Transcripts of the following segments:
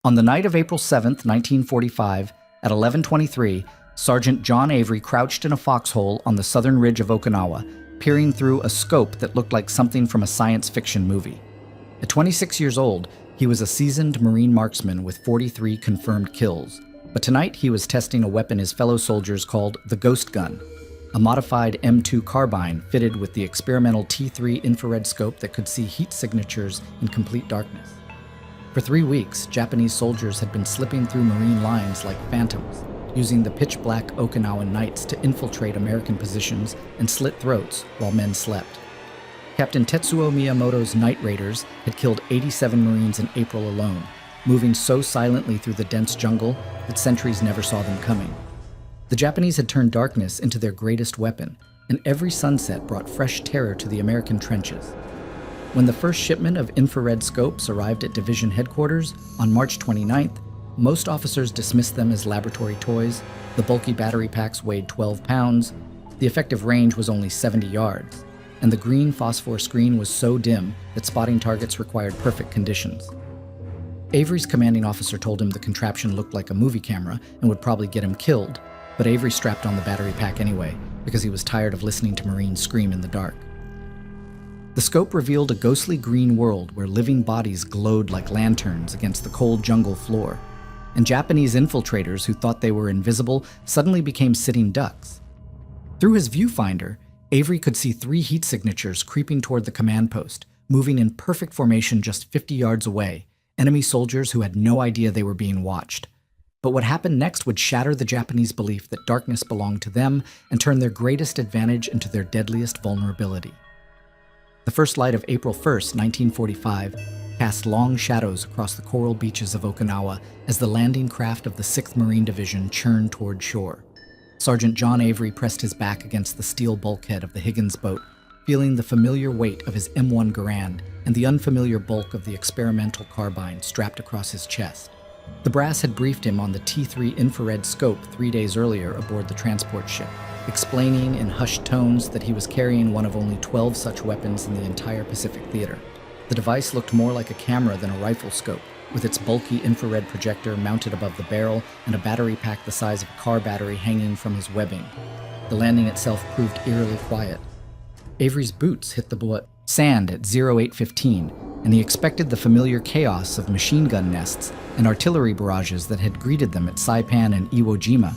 On the night of April 7th, 1945, at 11:23, Sergeant John Avery crouched in a foxhole on the southern ridge of Okinawa, peering through a scope that looked like something from a science fiction movie. At 26 years old, he was a seasoned Marine marksman with 43 confirmed kills, but tonight he was testing a weapon his fellow soldiers called the Ghost Gun, a modified M2 carbine fitted with the experimental T3 infrared scope that could see heat signatures in complete darkness. For 3 weeks, Japanese soldiers had been slipping through Marine lines like phantoms, using the pitch-black Okinawan nights to infiltrate American positions and slit throats while men slept. Captain Tetsuo Miyamoto's Night Raiders had killed 87 Marines in April alone, moving so silently through the dense jungle that sentries never saw them coming. The Japanese had turned darkness into their greatest weapon, and every sunset brought fresh terror to the American trenches. When the first shipment of infrared scopes arrived at division headquarters on March 29th, most officers dismissed them as laboratory toys. The bulky battery packs weighed 12 pounds, the effective range was only 70 yards, and the green phosphor screen was so dim that spotting targets required perfect conditions. Avery's commanding officer told him the contraption looked like a movie camera and would probably get him killed, but Avery strapped on the battery pack anyway because he was tired of listening to Marines scream in the dark. The scope revealed a ghostly green world where living bodies glowed like lanterns against the cold jungle floor, and Japanese infiltrators who thought they were invisible suddenly became sitting ducks. Through his viewfinder, Avery could see 3 heat signatures creeping toward the command post, moving in perfect formation just 50 yards away, enemy soldiers who had no idea they were being watched. But what happened next would shatter the Japanese belief that darkness belonged to them and turn their greatest advantage into their deadliest vulnerability. The first light of April 1st, 1945, cast long shadows across the coral beaches of Okinawa as the landing craft of the 6th Marine Division churned toward shore. Sergeant John Avery pressed his back against the steel bulkhead of the Higgins boat, feeling the familiar weight of his M1 Garand and the unfamiliar bulk of the experimental carbine strapped across his chest. The brass had briefed him on the T3 infrared scope 3 days earlier aboard the transport ship, explaining in hushed tones that he was carrying one of only 12 such weapons in the entire Pacific theater. The device looked more like a camera than a rifle scope, with its bulky infrared projector mounted above the barrel and a battery pack the size of a car battery hanging from his webbing. The landing itself proved eerily quiet. Avery's boots hit the sand at 0815, and he expected the familiar chaos of machine gun nests and artillery barrages that had greeted them at Saipan and Iwo Jima.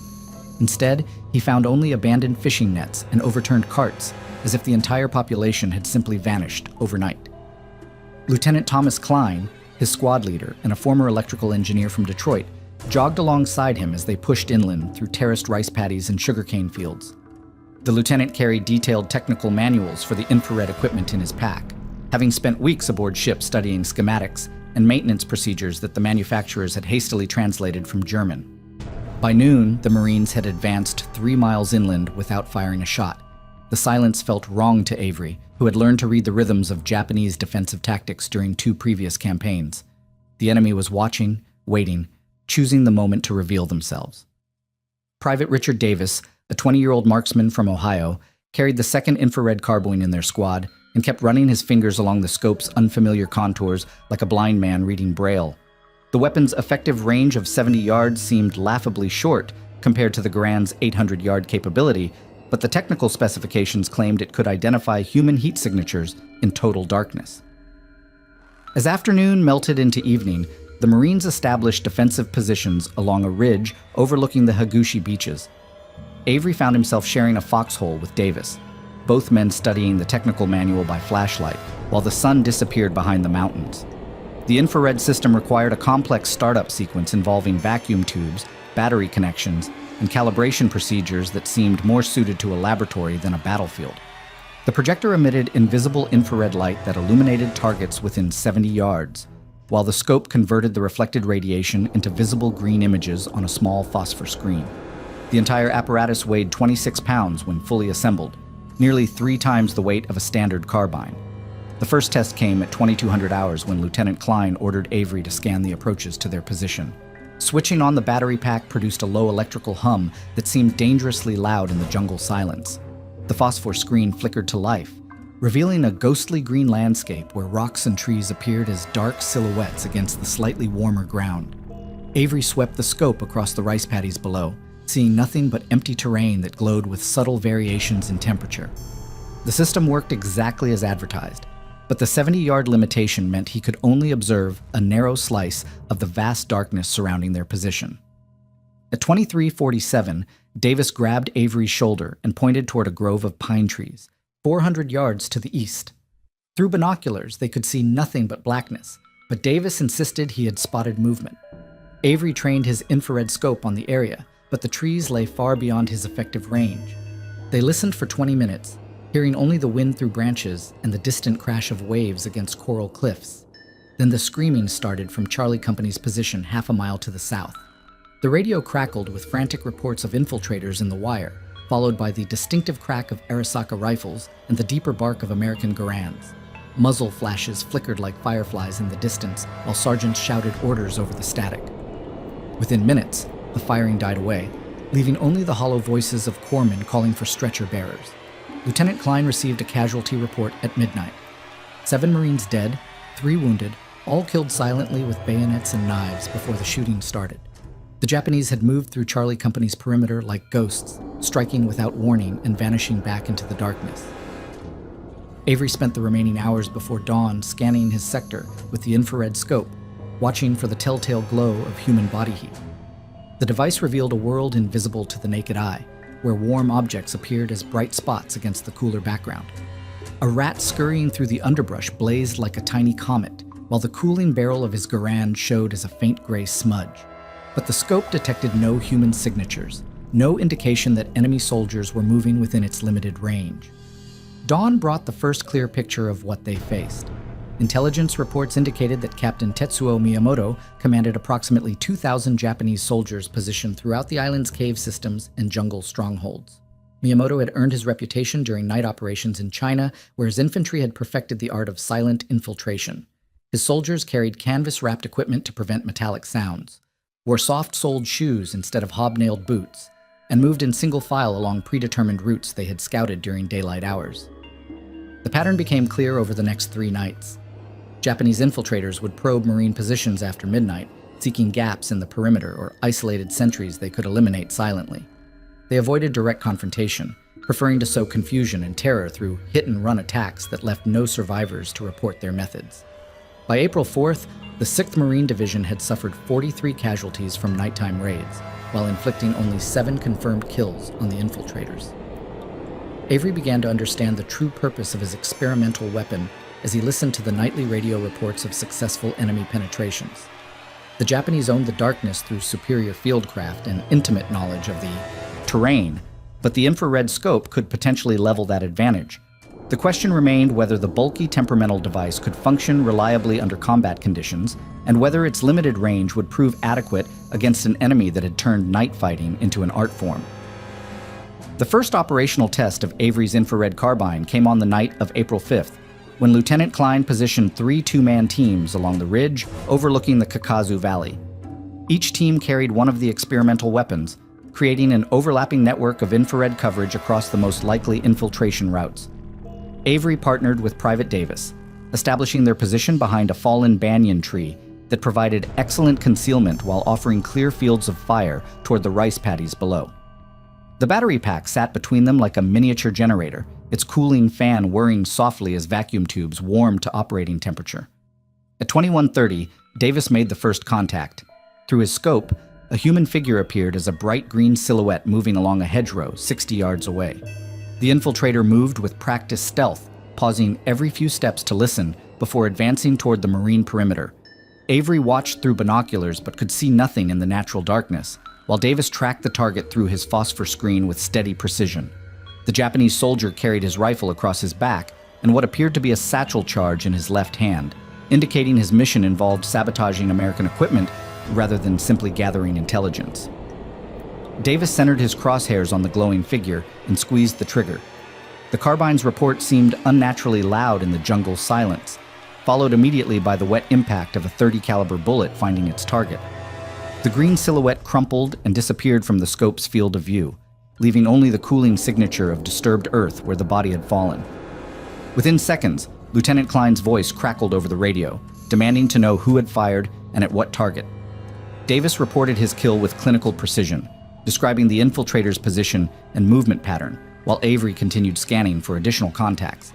Instead, he found only abandoned fishing nets and overturned carts, as if the entire population had simply vanished overnight. Lieutenant Thomas Klein, his squad leader and a former electrical engineer from Detroit, jogged alongside him as they pushed inland through terraced rice paddies and sugarcane fields. The lieutenant carried detailed technical manuals for the infrared equipment in his pack, having spent weeks aboard ship studying schematics and maintenance procedures that the manufacturers had hastily translated from German. By noon, the Marines had advanced 3 miles inland without firing a shot. The silence felt wrong to Avery, who had learned to read the rhythms of Japanese defensive tactics during 2 previous campaigns. The enemy was watching, waiting, choosing the moment to reveal themselves. Private Richard Davis, a 20-year-old marksman from Ohio, carried the 2nd infrared carbine in their squad and kept running his fingers along the scope's unfamiliar contours like a blind man reading Braille. The weapon's effective range of 70 yards seemed laughably short compared to the Garand's 800-yard capability, but the technical specifications claimed it could identify human heat signatures in total darkness. As afternoon melted into evening, the Marines established defensive positions along a ridge overlooking the Hagushi beaches. Avery found himself sharing a foxhole with Davis, both men studying the technical manual by flashlight, while the sun disappeared behind the mountains. The infrared system required a complex startup sequence involving vacuum tubes, battery connections, and calibration procedures that seemed more suited to a laboratory than a battlefield. The projector emitted invisible infrared light that illuminated targets within 70 yards, while the scope converted the reflected radiation into visible green images on a small phosphor screen. The entire apparatus weighed 26 pounds when fully assembled, nearly 3 times the weight of a standard carbine. The first test came at 2200 hours when Lieutenant Klein ordered Avery to scan the approaches to their position. Switching on the battery pack produced a low electrical hum that seemed dangerously loud in the jungle silence. The phosphor screen flickered to life, revealing a ghostly green landscape where rocks and trees appeared as dark silhouettes against the slightly warmer ground. Avery swept the scope across the rice paddies below, seeing nothing but empty terrain that glowed with subtle variations in temperature. The system worked exactly as advertised, but the 70-yard limitation meant he could only observe a narrow slice of the vast darkness surrounding their position. At 23:47, Davis grabbed Avery's shoulder and pointed toward a grove of pine trees, 400 yards to the east. Through binoculars, they could see nothing but blackness, but Davis insisted he had spotted movement. Avery trained his infrared scope on the area, but the trees lay far beyond his effective range. They listened for 20 minutes, hearing only the wind through branches and the distant crash of waves against coral cliffs. Then the screaming started from Charlie Company's position half a mile to the south. The radio crackled with frantic reports of infiltrators in the wire, followed by the distinctive crack of Arasaka rifles and the deeper bark of American Garands. Muzzle flashes flickered like fireflies in the distance while sergeants shouted orders over the static. Within minutes, the firing died away, leaving only the hollow voices of corpsmen calling for stretcher bearers. Lieutenant Klein received a casualty report at midnight. 7 Marines dead, 3 wounded, all killed silently with bayonets and knives before the shooting started. The Japanese had moved through Charlie Company's perimeter like ghosts, striking without warning and vanishing back into the darkness. Avery spent the remaining hours before dawn scanning his sector with the infrared scope, watching for the telltale glow of human body heat. The device revealed a world invisible to the naked eye, where warm objects appeared as bright spots against the cooler background. A rat scurrying through the underbrush blazed like a tiny comet, while the cooling barrel of his Garand showed as a faint gray smudge. But the scope detected no human signatures, no indication that enemy soldiers were moving within its limited range. Dawn brought the first clear picture of what they faced. Intelligence reports indicated that Captain Tetsuo Miyamoto commanded approximately 2,000 Japanese soldiers positioned throughout the island's cave systems and jungle strongholds. Miyamoto had earned his reputation during night operations in China, where his infantry had perfected the art of silent infiltration. His soldiers carried canvas-wrapped equipment to prevent metallic sounds, wore soft-soled shoes instead of hobnailed boots, and moved in single file along predetermined routes they had scouted during daylight hours. The pattern became clear over the next 3 nights. Japanese infiltrators would probe Marine positions after midnight, seeking gaps in the perimeter or isolated sentries they could eliminate silently. They avoided direct confrontation, preferring to sow confusion and terror through hit-and-run attacks that left no survivors to report their methods. By April 4th, the 6th Marine Division had suffered 43 casualties from nighttime raids, while inflicting only 7 confirmed kills on the infiltrators. Avery began to understand the true purpose of his experimental weapon as he listened to the nightly radio reports of successful enemy penetrations. The Japanese owned the darkness through superior fieldcraft and intimate knowledge of the terrain, but the infrared scope could potentially level that advantage. The question remained whether the bulky temperamental device could function reliably under combat conditions, and whether its limited range would prove adequate against an enemy that had turned night fighting into an art form. The first operational test of Avery's infrared carbine came on the night of April 5th, when Lieutenant Klein positioned 3 two-man teams along the ridge overlooking the Kakazu Valley. Each team carried one of the experimental weapons, creating an overlapping network of infrared coverage across the most likely infiltration routes. Avery partnered with Private Davis, establishing their position behind a fallen banyan tree that provided excellent concealment while offering clear fields of fire toward the rice paddies below. The battery pack sat between them like a miniature generator, its cooling fan whirring softly as vacuum tubes warmed to operating temperature. At 21:30, Davis made the first contact. Through his scope, a human figure appeared as a bright green silhouette moving along a hedgerow 60 yards away. The infiltrator moved with practiced stealth, pausing every few steps to listen before advancing toward the Marine perimeter. Avery watched through binoculars but could see nothing in the natural darkness, while Davis tracked the target through his phosphor screen with steady precision. The Japanese soldier carried his rifle across his back and what appeared to be a satchel charge in his left hand, indicating his mission involved sabotaging American equipment rather than simply gathering intelligence. Davis centered his crosshairs on the glowing figure and squeezed the trigger. The carbine's report seemed unnaturally loud in the jungle's silence, followed immediately by the wet impact of a .30 caliber bullet finding its target. The green silhouette crumpled and disappeared from the scope's field of view, leaving only the cooling signature of disturbed earth where the body had fallen. Within seconds, Lieutenant Klein's voice crackled over the radio, demanding to know who had fired and at what target. Davis reported his kill with clinical precision, describing the infiltrator's position and movement pattern, while Avery continued scanning for additional contacts.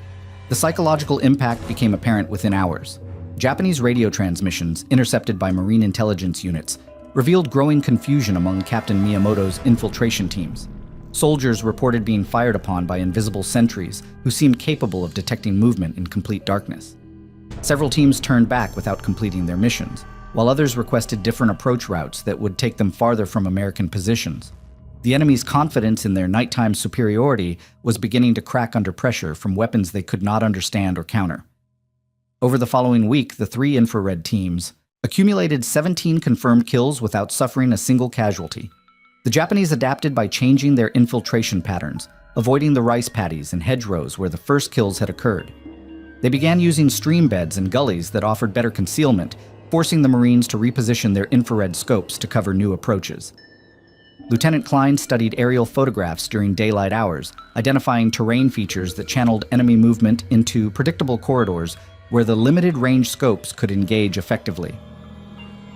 The psychological impact became apparent within hours. Japanese radio transmissions, intercepted by Marine intelligence units, revealed growing confusion among Captain Miyamoto's infiltration teams. Soldiers reported being fired upon by invisible sentries who seemed capable of detecting movement in complete darkness. Several teams turned back without completing their missions, while others requested different approach routes that would take them farther from American positions. The enemy's confidence in their nighttime superiority was beginning to crack under pressure from weapons they could not understand or counter. Over the following week, the three infrared teams accumulated 17 confirmed kills without suffering a single casualty. The Japanese adapted by changing their infiltration patterns, avoiding the rice paddies and hedgerows where the first kills had occurred. They began using stream beds and gullies that offered better concealment, forcing the Marines to reposition their infrared scopes to cover new approaches. Lieutenant Klein studied aerial photographs during daylight hours, identifying terrain features that channeled enemy movement into predictable corridors where the limited range scopes could engage effectively.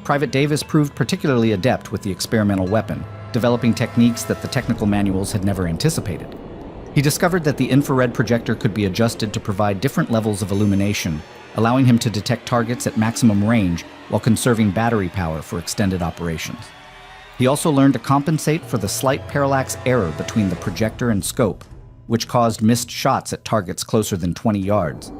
Private Davis proved particularly adept with the experimental weapon, developing techniques that the technical manuals had never anticipated. He discovered that the infrared projector could be adjusted to provide different levels of illumination, allowing him to detect targets at maximum range while conserving battery power for extended operations. He also learned to compensate for the slight parallax error between the projector and scope, which caused missed shots at targets closer than 20 yards.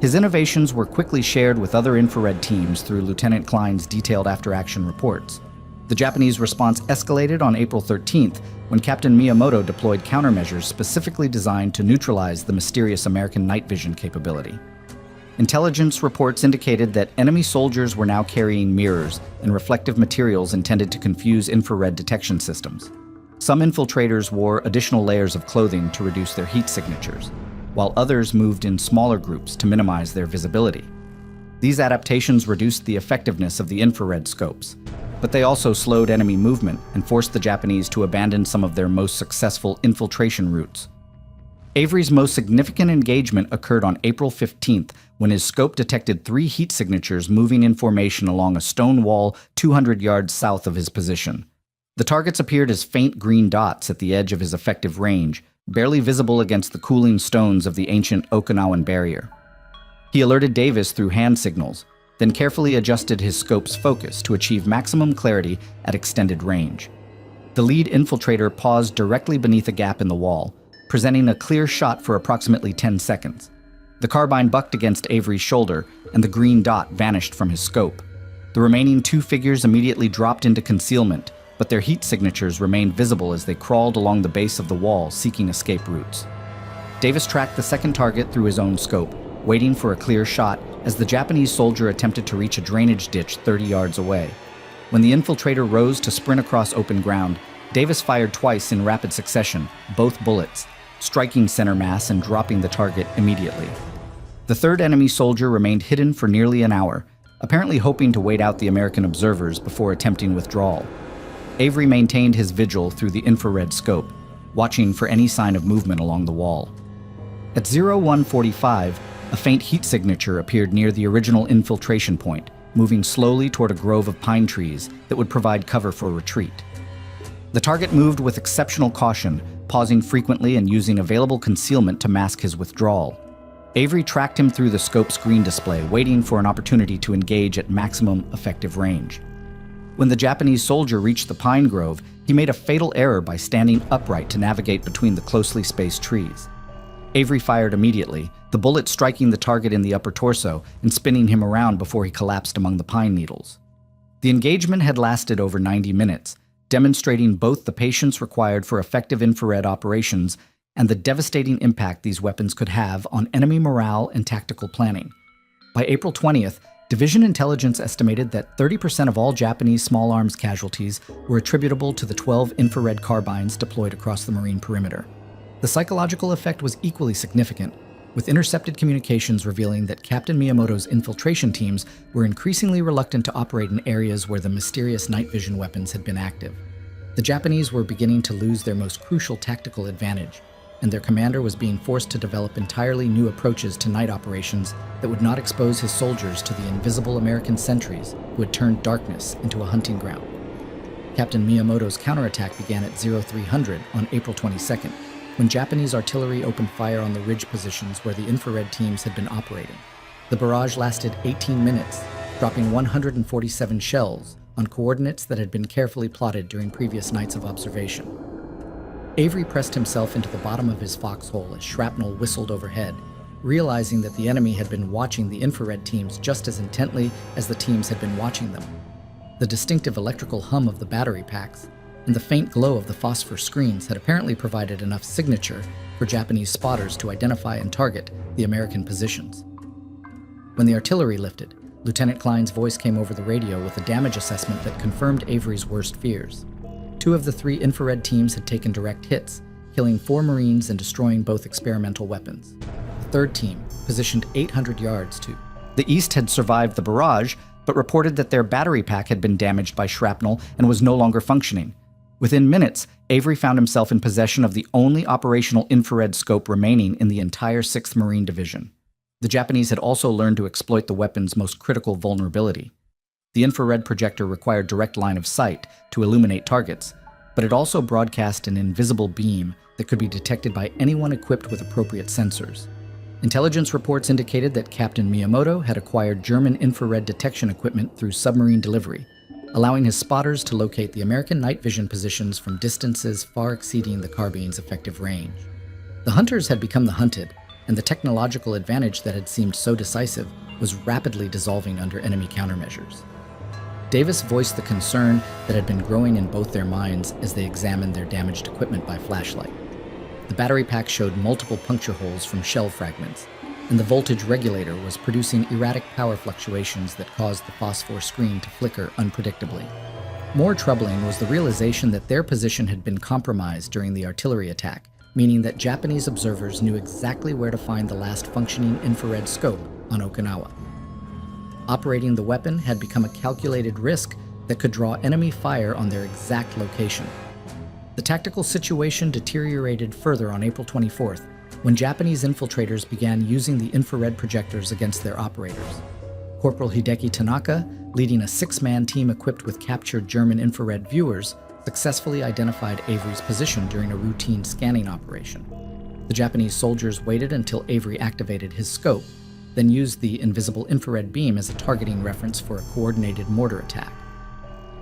His innovations were quickly shared with other infrared teams through Lieutenant Klein's detailed after-action reports. The Japanese response escalated on April 13th when Captain Miyamoto deployed countermeasures specifically designed to neutralize the mysterious American night vision capability. Intelligence reports indicated that enemy soldiers were now carrying mirrors and reflective materials intended to confuse infrared detection systems. Some infiltrators wore additional layers of clothing to reduce their heat signatures, while others moved in smaller groups to minimize their visibility. These adaptations reduced the effectiveness of the infrared scopes, but they also slowed enemy movement and forced the Japanese to abandon some of their most successful infiltration routes. Avery's most significant engagement occurred on April 15th when his scope detected 3 heat signatures moving in formation along a stone wall 200 yards south of his position. The targets appeared as faint green dots at the edge of his effective range, barely visible against the cooling stones of the ancient Okinawan barrier. He alerted Davis through hand signals, then carefully adjusted his scope's focus to achieve maximum clarity at extended range. The lead infiltrator paused directly beneath a gap in the wall, presenting a clear shot for approximately 10 seconds. The carbine bucked against Avery's shoulder, and the green dot vanished from his scope. The remaining 2 figures immediately dropped into concealment, but their heat signatures remained visible as they crawled along the base of the wall, seeking escape routes. Davis tracked the second target through his own scope, waiting for a clear shot as the Japanese soldier attempted to reach a drainage ditch 30 yards away. When the infiltrator rose to sprint across open ground, Davis fired twice in rapid succession, both bullets, striking center mass and dropping the target immediately. The third enemy soldier remained hidden for nearly an hour, apparently hoping to wait out the American observers before attempting withdrawal. Avery maintained his vigil through the infrared scope, watching for any sign of movement along the wall. At 01:45, a faint heat signature appeared near the original infiltration point, moving slowly toward a grove of pine trees that would provide cover for retreat. The target moved with exceptional caution, pausing frequently and using available concealment to mask his withdrawal. Avery tracked him through the scope's screen display, waiting for an opportunity to engage at maximum effective range. When the Japanese soldier reached the pine grove, he made a fatal error by standing upright to navigate between the closely spaced trees. Avery fired immediately, the bullet striking the target in the upper torso and spinning him around before he collapsed among the pine needles. The engagement had lasted over 90 minutes, demonstrating both the patience required for effective infrared operations and the devastating impact these weapons could have on enemy morale and tactical planning. By April 20th, Division Intelligence estimated that 30% of all Japanese small arms casualties were attributable to the 12 infrared carbines deployed across the Marine perimeter. The psychological effect was equally significant, with intercepted communications revealing that Captain Miyamoto's infiltration teams were increasingly reluctant to operate in areas where the mysterious night vision weapons had been active. The Japanese were beginning to lose their most crucial tactical advantage, and their commander was being forced to develop entirely new approaches to night operations that would not expose his soldiers to the invisible American sentries who had turned darkness into a hunting ground. Captain Miyamoto's counterattack began at 0300 on April 22nd, when Japanese artillery opened fire on the ridge positions where the infrared teams had been operating. The barrage lasted 18 minutes, dropping 147 shells on coordinates that had been carefully plotted during previous nights of observation. Avery pressed himself into the bottom of his foxhole as shrapnel whistled overhead, realizing that the enemy had been watching the infrared teams just as intently as the teams had been watching them. The distinctive electrical hum of the battery packs and the faint glow of the phosphor screens had apparently provided enough signature for Japanese spotters to identify and target the American positions. When the artillery lifted, Lieutenant Klein's voice came over the radio with a damage assessment that confirmed Avery's worst fears. 2 of the 3 infrared teams had taken direct hits, killing 4 Marines and destroying both experimental weapons. The 3rd team, positioned 800 yards to the east, had survived the barrage, but reported that their battery pack had been damaged by shrapnel and was no longer functioning. Within minutes, Avery found himself in possession of the only operational infrared scope remaining in the entire 6th Marine Division. The Japanese had also learned to exploit the weapon's most critical vulnerability. The infrared projector required direct line of sight to illuminate targets, but it also broadcast an invisible beam that could be detected by anyone equipped with appropriate sensors. Intelligence reports indicated that Captain Miyamoto had acquired German infrared detection equipment through submarine delivery, allowing his spotters to locate the American night vision positions from distances far exceeding the carbine's effective range. The hunters had become the hunted, and the technological advantage that had seemed so decisive was rapidly dissolving under enemy countermeasures. Davis voiced the concern that had been growing in both their minds as they examined their damaged equipment by flashlight. The battery pack showed multiple puncture holes from shell fragments, and the voltage regulator was producing erratic power fluctuations that caused the phosphor screen to flicker unpredictably. More troubling was the realization that their position had been compromised during the artillery attack, meaning that Japanese observers knew exactly where to find the last functioning infrared scope on Okinawa. Operating the weapon had become a calculated risk that could draw enemy fire on their exact location. The tactical situation deteriorated further on April 24th, when Japanese infiltrators began using the infrared projectors against their operators. Corporal Hideki Tanaka, leading a 6-man team equipped with captured German infrared viewers, successfully identified Avery's position during a routine scanning operation. The Japanese soldiers waited until Avery activated his scope, then used the invisible infrared beam as a targeting reference for a coordinated mortar attack.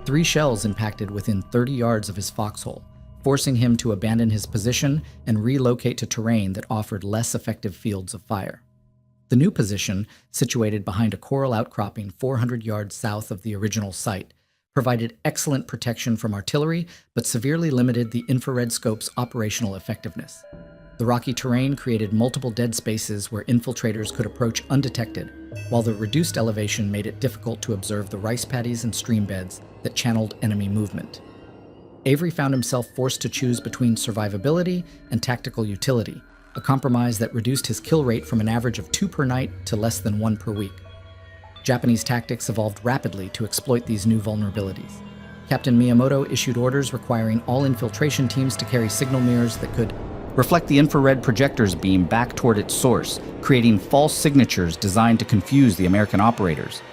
3 shells impacted within 30 yards of his foxhole, forcing him to abandon his position and relocate to terrain that offered less effective fields of fire. The new position, situated behind a coral outcropping 400 yards south of the original site, provided excellent protection from artillery, but severely limited the infrared scope's operational effectiveness. The rocky terrain created multiple dead spaces where infiltrators could approach undetected, while the reduced elevation made it difficult to observe the rice paddies and stream beds that channeled enemy movement. Avery found himself forced to choose between survivability and tactical utility, a compromise that reduced his kill rate from an average of 2 per night to less than 1 per week. Japanese tactics evolved rapidly to exploit these new vulnerabilities. Captain Miyamoto issued orders requiring all infiltration teams to carry signal mirrors that could reflect the infrared projector's beam back toward its source, creating false signatures designed to confuse the American operators.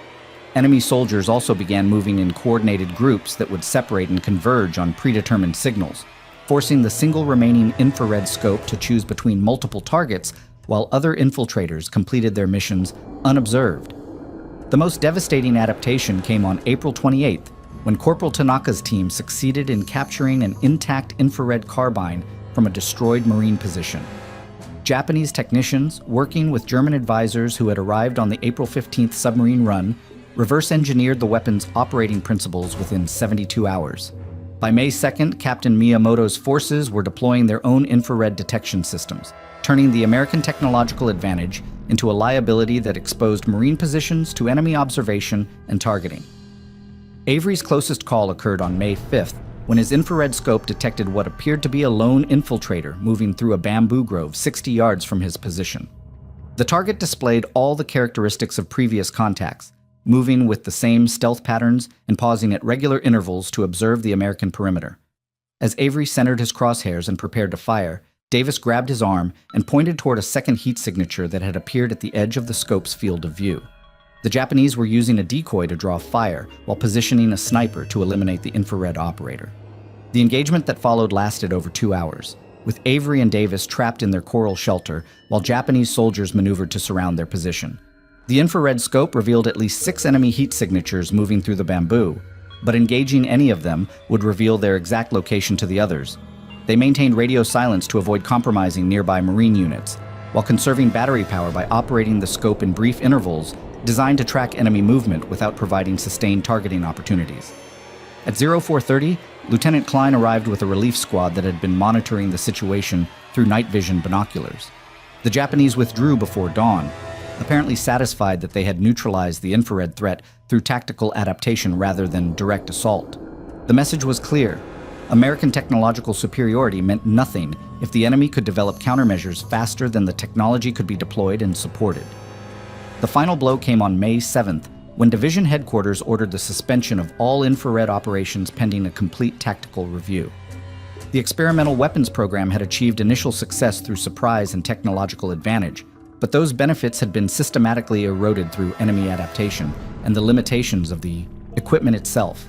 Enemy soldiers also began moving in coordinated groups that would separate and converge on predetermined signals, forcing the single remaining infrared scope to choose between multiple targets while other infiltrators completed their missions unobserved. The most devastating adaptation came on April 28th, when Corporal Tanaka's team succeeded in capturing an intact infrared carbine from a destroyed Marine position. Japanese technicians, working with German advisors who had arrived on the April 15th submarine run, reverse-engineered the weapon's operating principles within 72 hours. By May 2nd, Captain Miyamoto's forces were deploying their own infrared detection systems, turning the American technological advantage into a liability that exposed Marine positions to enemy observation and targeting. Avery's closest call occurred on May 5th, when his infrared scope detected what appeared to be a lone infiltrator moving through a bamboo grove 60 yards from his position. The target displayed all the characteristics of previous contacts, moving with the same stealth patterns and pausing at regular intervals to observe the American perimeter. As Avery centered his crosshairs and prepared to fire, Davis grabbed his arm and pointed toward a second heat signature that had appeared at the edge of the scope's field of view. The Japanese were using a decoy to draw fire while positioning a sniper to eliminate the infrared operator. The engagement that followed lasted over 2 hours, with Avery and Davis trapped in their coral shelter while Japanese soldiers maneuvered to surround their position. The infrared scope revealed at least 6 enemy heat signatures moving through the bamboo, but engaging any of them would reveal their exact location to the others. They maintained radio silence to avoid compromising nearby Marine units, while conserving battery power by operating the scope in brief intervals designed to track enemy movement without providing sustained targeting opportunities. At 0430, Lieutenant Klein arrived with a relief squad that had been monitoring the situation through night vision binoculars. The Japanese withdrew before dawn, apparently satisfied that they had neutralized the infrared threat through tactical adaptation rather than direct assault. The message was clear. American technological superiority meant nothing if the enemy could develop countermeasures faster than the technology could be deployed and supported. The final blow came on May 7th, when Division Headquarters ordered the suspension of all infrared operations pending a complete tactical review. The experimental weapons program had achieved initial success through surprise and technological advantage, but those benefits had been systematically eroded through enemy adaptation and the limitations of the equipment itself.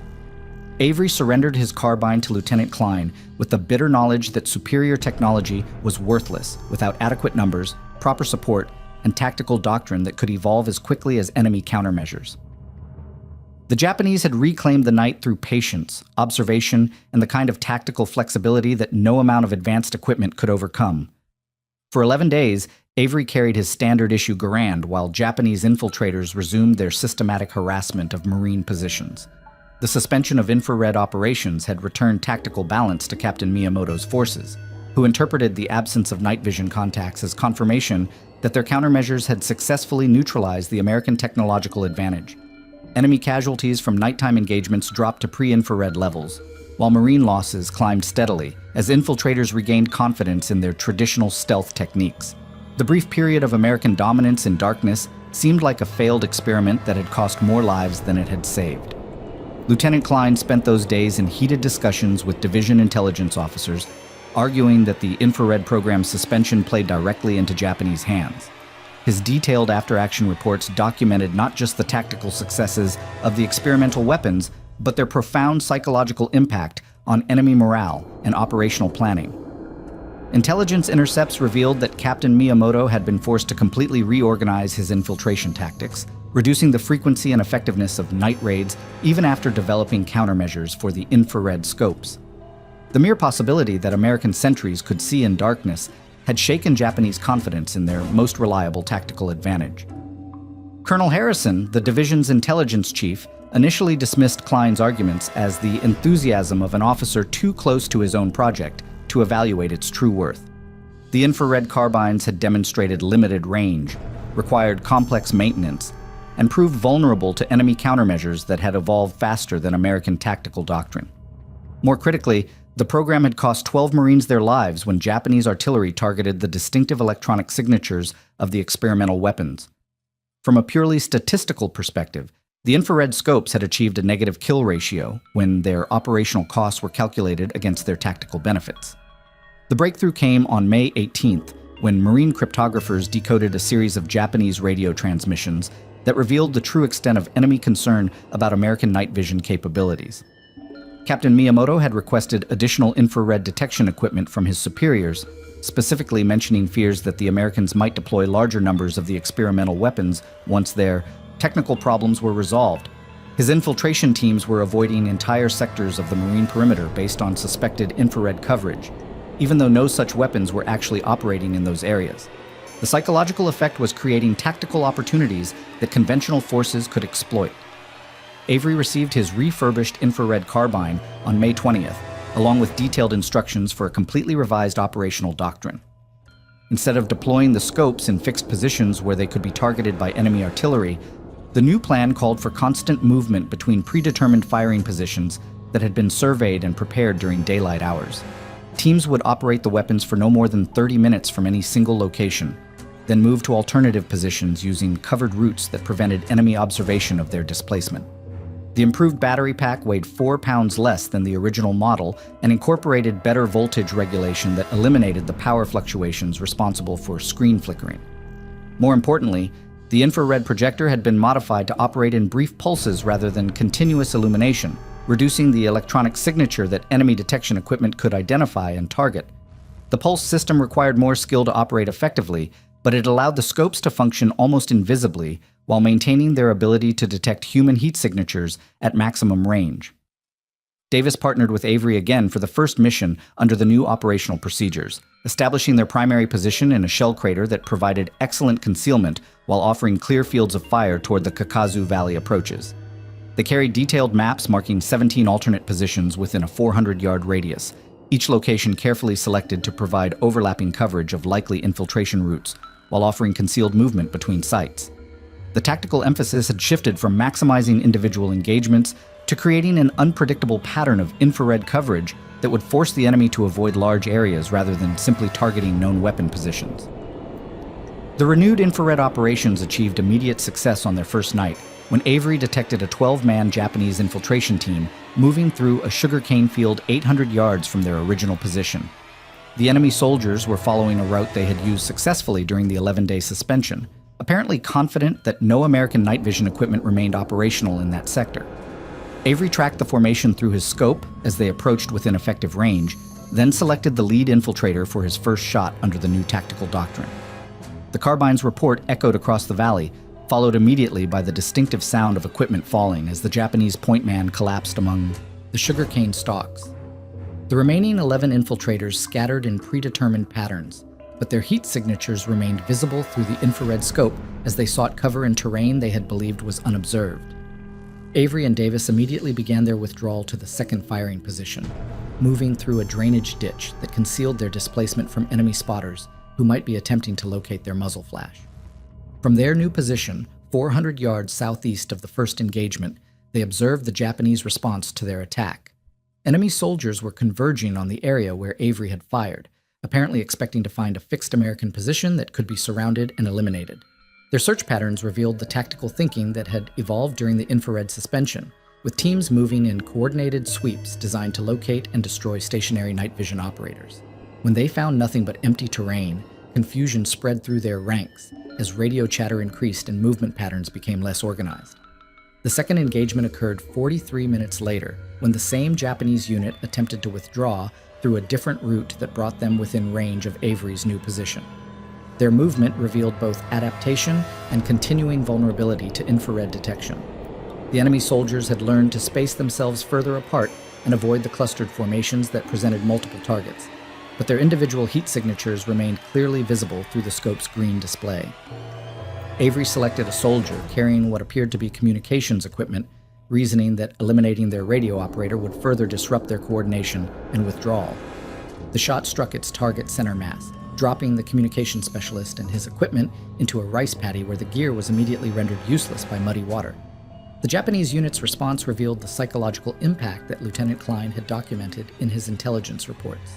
Avery surrendered his carbine to Lieutenant Klein with the bitter knowledge that superior technology was worthless without adequate numbers, proper support, and tactical doctrine that could evolve as quickly as enemy countermeasures. The Japanese had reclaimed the night through patience, observation, and the kind of tactical flexibility that no amount of advanced equipment could overcome. For 11 days, Avery carried his standard-issue Garand while Japanese infiltrators resumed their systematic harassment of Marine positions. The suspension of infrared operations had returned tactical balance to Captain Miyamoto's forces, who interpreted the absence of night vision contacts as confirmation that their countermeasures had successfully neutralized the American technological advantage. Enemy casualties from nighttime engagements dropped to pre-infrared levels, while Marine losses climbed steadily as infiltrators regained confidence in their traditional stealth techniques. The brief period of American dominance in darkness seemed like a failed experiment that had cost more lives than it had saved. Lieutenant Klein spent those days in heated discussions with division intelligence officers, arguing that the infrared program's suspension played directly into Japanese hands. His detailed after-action reports documented not just the tactical successes of the experimental weapons, but their profound psychological impact on enemy morale and operational planning. Intelligence intercepts revealed that Captain Miyamoto had been forced to completely reorganize his infiltration tactics, reducing the frequency and effectiveness of night raids even after developing countermeasures for the infrared scopes. The mere possibility that American sentries could see in darkness had shaken Japanese confidence in their most reliable tactical advantage. Colonel Harrison, the division's intelligence chief, initially dismissed Klein's arguments as the enthusiasm of an officer too close to his own project to evaluate its true worth. The infrared carbines had demonstrated limited range, required complex maintenance, and proved vulnerable to enemy countermeasures that had evolved faster than American tactical doctrine. More critically, the program had cost 12 Marines their lives when Japanese artillery targeted the distinctive electronic signatures of the experimental weapons. From a purely statistical perspective, the infrared scopes had achieved a negative kill ratio when their operational costs were calculated against their tactical benefits. The breakthrough came on May 18th, when Marine cryptographers decoded a series of Japanese radio transmissions that revealed the true extent of enemy concern about American night vision capabilities. Captain Miyamoto had requested additional infrared detection equipment from his superiors, specifically mentioning fears that the Americans might deploy larger numbers of the experimental weapons once their technical problems were resolved. His infiltration teams were avoiding entire sectors of the Marine perimeter based on suspected infrared coverage, even though no such weapons were actually operating in those areas. The psychological effect was creating tactical opportunities that conventional forces could exploit. Avery received his refurbished infrared carbine on May 20th, along with detailed instructions for a completely revised operational doctrine. Instead of deploying the scopes in fixed positions where they could be targeted by enemy artillery, the new plan called for constant movement between predetermined firing positions that had been surveyed and prepared during daylight hours. Teams would operate the weapons for no more than 30 minutes from any single location, then move to alternative positions using covered routes that prevented enemy observation of their displacement. The improved battery pack weighed 4 pounds less than the original model and incorporated better voltage regulation that eliminated the power fluctuations responsible for screen flickering. More importantly, the infrared projector had been modified to operate in brief pulses rather than continuous illumination, reducing the electronic signature that enemy detection equipment could identify and target. The pulse system required more skill to operate effectively, but it allowed the scopes to function almost invisibly while maintaining their ability to detect human heat signatures at maximum range. Davis partnered with Avery again for the first mission under the new operational procedures, establishing their primary position in a shell crater that provided excellent concealment while offering clear fields of fire toward the Kakazu Valley approaches. They carried detailed maps marking 17 alternate positions within a 400-yard radius, each location carefully selected to provide overlapping coverage of likely infiltration routes, while offering concealed movement between sites. The tactical emphasis had shifted from maximizing individual engagements to creating an unpredictable pattern of infrared coverage that would force the enemy to avoid large areas rather than simply targeting known weapon positions. The renewed infrared operations achieved immediate success on their first night when Avery detected a 12-man Japanese infiltration team moving through a sugarcane field 800 yards from their original position. The enemy soldiers were following a route they had used successfully during the 11-day suspension, apparently confident that no American night vision equipment remained operational in that sector. Avery tracked the formation through his scope as they approached within effective range, then selected the lead infiltrator for his first shot under the new tactical doctrine. The carbine's report echoed across the valley, followed immediately by the distinctive sound of equipment falling as the Japanese point man collapsed among the sugarcane stalks. The remaining 11 infiltrators scattered in predetermined patterns, but their heat signatures remained visible through the infrared scope as they sought cover in terrain they had believed was unobserved. Avery and Davis immediately began their withdrawal to the second firing position, moving through a drainage ditch that concealed their displacement from enemy spotters who might be attempting to locate their muzzle flash. From their new position, 400 yards southeast of the first engagement, they observed the Japanese response to their attack. Enemy soldiers were converging on the area where Avery had fired, apparently expecting to find a fixed American position that could be surrounded and eliminated. Their search patterns revealed the tactical thinking that had evolved during the infrared suspension, with teams moving in coordinated sweeps designed to locate and destroy stationary night vision operators. When they found nothing but empty terrain, confusion spread through their ranks as radio chatter increased and movement patterns became less organized. The second engagement occurred 43 minutes later, when the same Japanese unit attempted to withdraw through a different route that brought them within range of Avery's new position. Their movement revealed both adaptation and continuing vulnerability to infrared detection. The enemy soldiers had learned to space themselves further apart and avoid the clustered formations that presented multiple targets, but their individual heat signatures remained clearly visible through the scope's green display. Avery selected a soldier carrying what appeared to be communications equipment, reasoning that eliminating their radio operator would further disrupt their coordination and withdrawal. The shot struck its target center mass, dropping the communication specialist and his equipment into a rice paddy where the gear was immediately rendered useless by muddy water. The Japanese unit's response revealed the psychological impact that Lieutenant Klein had documented in his intelligence reports.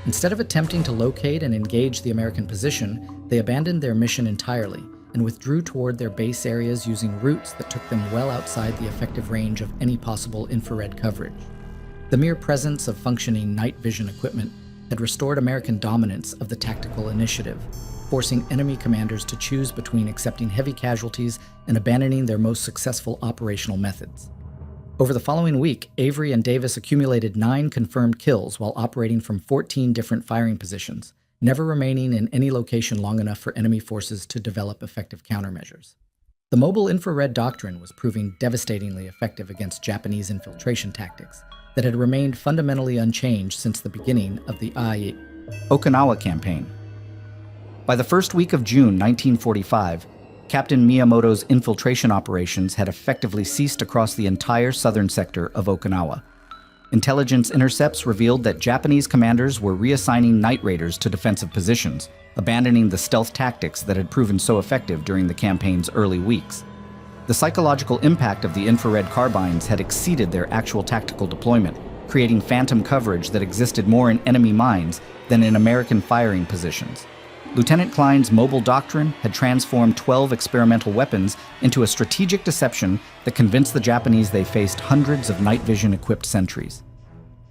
Instead of attempting to locate and engage the American position, they abandoned their mission entirely and withdrew toward their base areas using routes that took them well outside the effective range of any possible infrared coverage. The mere presence of functioning night vision equipment had restored American dominance of the tactical initiative, forcing enemy commanders to choose between accepting heavy casualties and abandoning their most successful operational methods. Over the following week, Avery and Davis accumulated 9 confirmed kills while operating from 14 different firing positions, never remaining in any location long enough for enemy forces to develop effective countermeasures. The mobile infrared doctrine was proving devastatingly effective against Japanese infiltration tactics that had remained fundamentally unchanged since the beginning of the Okinawa campaign. By the first week of June 1945, Captain Miyamoto's infiltration operations had effectively ceased across the entire southern sector of Okinawa. Intelligence intercepts revealed that Japanese commanders were reassigning night raiders to defensive positions, abandoning the stealth tactics that had proven so effective during the campaign's early weeks. The psychological impact of the infrared carbines had exceeded their actual tactical deployment, creating phantom coverage that existed more in enemy minds than in American firing positions. Lieutenant Klein's mobile doctrine had transformed 12 experimental weapons into a strategic deception that convinced the Japanese they faced hundreds of night vision-equipped sentries.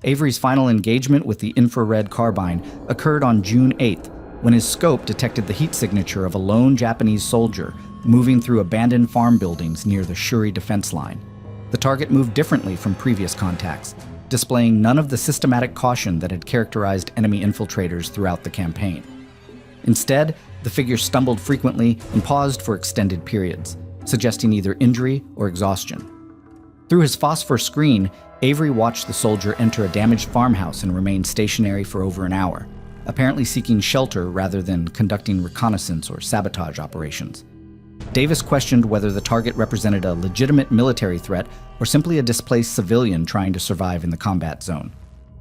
Avery's final engagement with the infrared carbine occurred on June 8th, when his scope detected the heat signature of a lone Japanese soldier moving through abandoned farm buildings near the Shuri defense line. The target moved differently from previous contacts, displaying none of the systematic caution that had characterized enemy infiltrators throughout the campaign. Instead, the figure stumbled frequently and paused for extended periods, suggesting either injury or exhaustion. Through his phosphor screen, Avery watched the soldier enter a damaged farmhouse and remain stationary for over an hour, apparently seeking shelter rather than conducting reconnaissance or sabotage operations. Davis questioned whether the target represented a legitimate military threat or simply a displaced civilian trying to survive in the combat zone.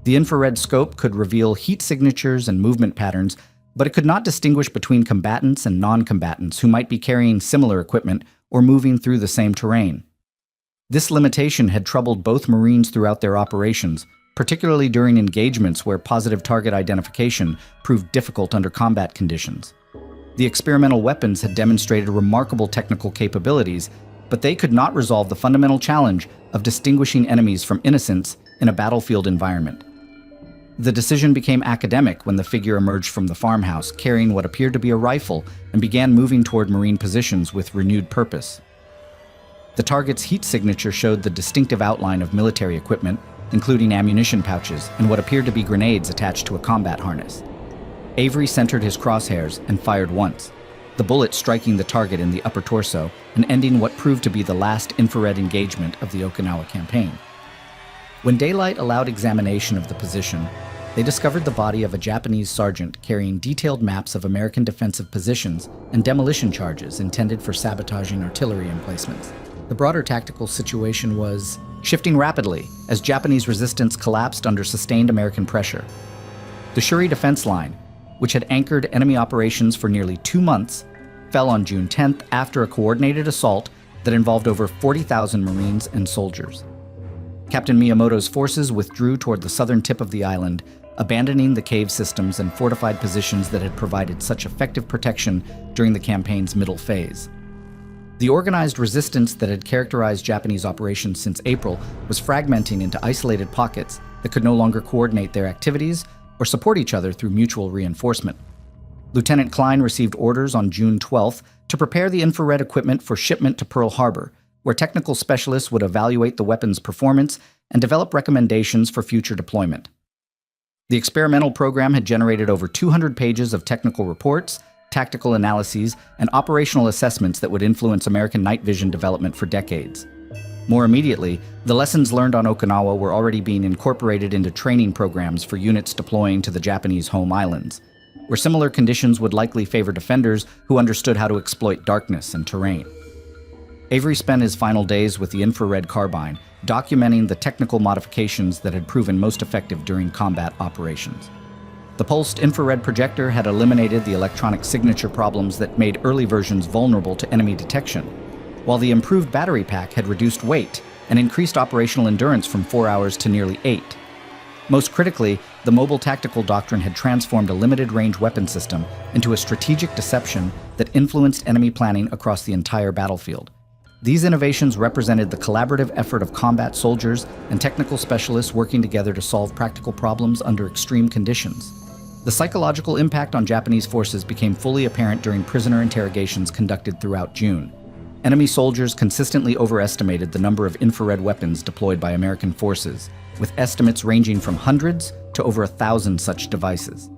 The infrared scope could reveal heat signatures and movement patterns, but it could not distinguish between combatants and non-combatants who might be carrying similar equipment or moving through the same terrain. This limitation had troubled both Marines throughout their operations, particularly during engagements where positive target identification proved difficult under combat conditions. The experimental weapons had demonstrated remarkable technical capabilities, but they could not resolve the fundamental challenge of distinguishing enemies from innocents in a battlefield environment. The decision became academic when the figure emerged from the farmhouse carrying what appeared to be a rifle and began moving toward Marine positions with renewed purpose. The target's heat signature showed the distinctive outline of military equipment, including ammunition pouches and what appeared to be grenades attached to a combat harness. Avery centered his crosshairs and fired once, the bullet striking the target in the upper torso and ending what proved to be the last infrared engagement of the Okinawa campaign. When daylight allowed examination of the position, they discovered the body of a Japanese sergeant carrying detailed maps of American defensive positions and demolition charges intended for sabotaging artillery emplacements. The broader tactical situation was shifting rapidly as Japanese resistance collapsed under sustained American pressure. The Shuri defense line, which had anchored enemy operations for nearly 2 months, fell on June 10th after a coordinated assault that involved over 40,000 Marines and soldiers. Captain Miyamoto's forces withdrew toward the southern tip of the island, abandoning the cave systems and fortified positions that had provided such effective protection during the campaign's middle phase. The organized resistance that had characterized Japanese operations since April was fragmenting into isolated pockets that could no longer coordinate their activities or support each other through mutual reinforcement. Lieutenant Klein received orders on June 12th to prepare the infrared equipment for shipment to Pearl Harbor, where technical specialists would evaluate the weapon's performance and develop recommendations for future deployment. The experimental program had generated over 200 pages of technical reports, tactical analyses, and operational assessments that would influence American night vision development for decades. More immediately, the lessons learned on Okinawa were already being incorporated into training programs for units deploying to the Japanese home islands, where similar conditions would likely favor defenders who understood how to exploit darkness and terrain. Avery spent his final days with the infrared carbine, documenting the technical modifications that had proven most effective during combat operations. The pulsed infrared projector had eliminated the electronic signature problems that made early versions vulnerable to enemy detection, while the improved battery pack had reduced weight and increased operational endurance from 4 hours to nearly 8. Most critically, the mobile tactical doctrine had transformed a limited-range weapon system into a strategic deception that influenced enemy planning across the entire battlefield. These innovations represented the collaborative effort of combat soldiers and technical specialists working together to solve practical problems under extreme conditions. The psychological impact on Japanese forces became fully apparent during prisoner interrogations conducted throughout June. Enemy soldiers consistently overestimated the number of infrared weapons deployed by American forces, with estimates ranging from hundreds to over 1,000 such devices.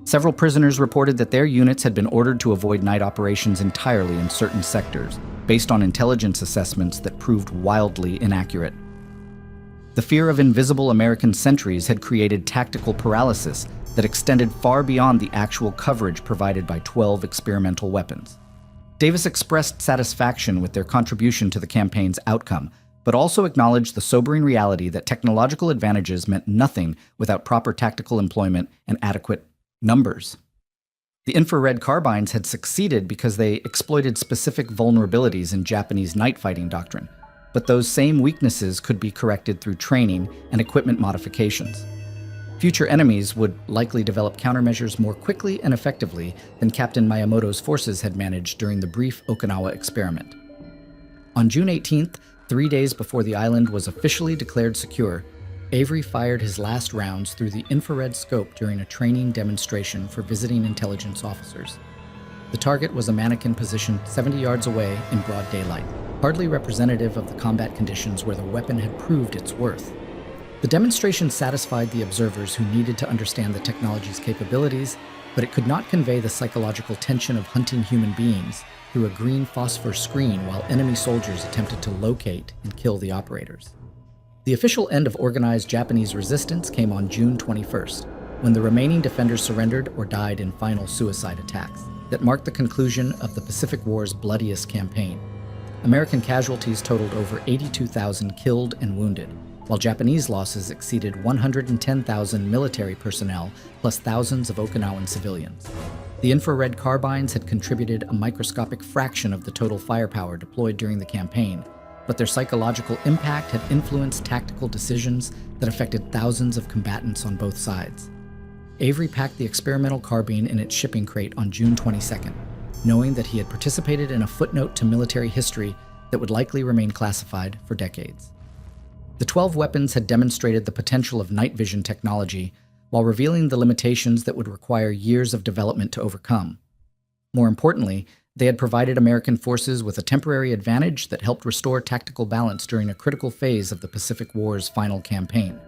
Several prisoners reported that their units had been ordered to avoid night operations entirely in certain sectors, based on intelligence assessments that proved wildly inaccurate. The fear of invisible American sentries had created tactical paralysis that extended far beyond the actual coverage provided by 12 experimental weapons. Davis expressed satisfaction with their contribution to the campaign's outcome, but also acknowledged the sobering reality that technological advantages meant nothing without proper tactical employment and adequate numbers. The infrared carbines had succeeded because they exploited specific vulnerabilities in Japanese night fighting doctrine, but those same weaknesses could be corrected through training and equipment modifications. Future enemies would likely develop countermeasures more quickly and effectively than Captain Miyamoto's forces had managed during the brief Okinawa experiment. On June 18th, 3 days before the island was officially declared secure, Avery fired his last rounds through the infrared scope during a training demonstration for visiting intelligence officers. The target was a mannequin positioned 70 yards away in broad daylight, hardly representative of the combat conditions where the weapon had proved its worth. The demonstration satisfied the observers who needed to understand the technology's capabilities, but it could not convey the psychological tension of hunting human beings through a green phosphor screen while enemy soldiers attempted to locate and kill the operators. The official end of organized Japanese resistance came on June 21st, when the remaining defenders surrendered or died in final suicide attacks that marked the conclusion of the Pacific War's bloodiest campaign. American casualties totaled over 82,000 killed and wounded, while Japanese losses exceeded 110,000 military personnel plus thousands of Okinawan civilians. The infrared carbines had contributed a microscopic fraction of the total firepower deployed during the campaign, but their psychological impact had influenced tactical decisions that affected thousands of combatants on both sides. Avery packed the experimental carbine in its shipping crate on June 22nd, knowing that he had participated in a footnote to military history that would likely remain classified for decades. The 12 weapons had demonstrated the potential of night vision technology while revealing the limitations that would require years of development to overcome. More importantly, they had provided American forces with a temporary advantage that helped restore tactical balance during a critical phase of the Pacific War's final campaign.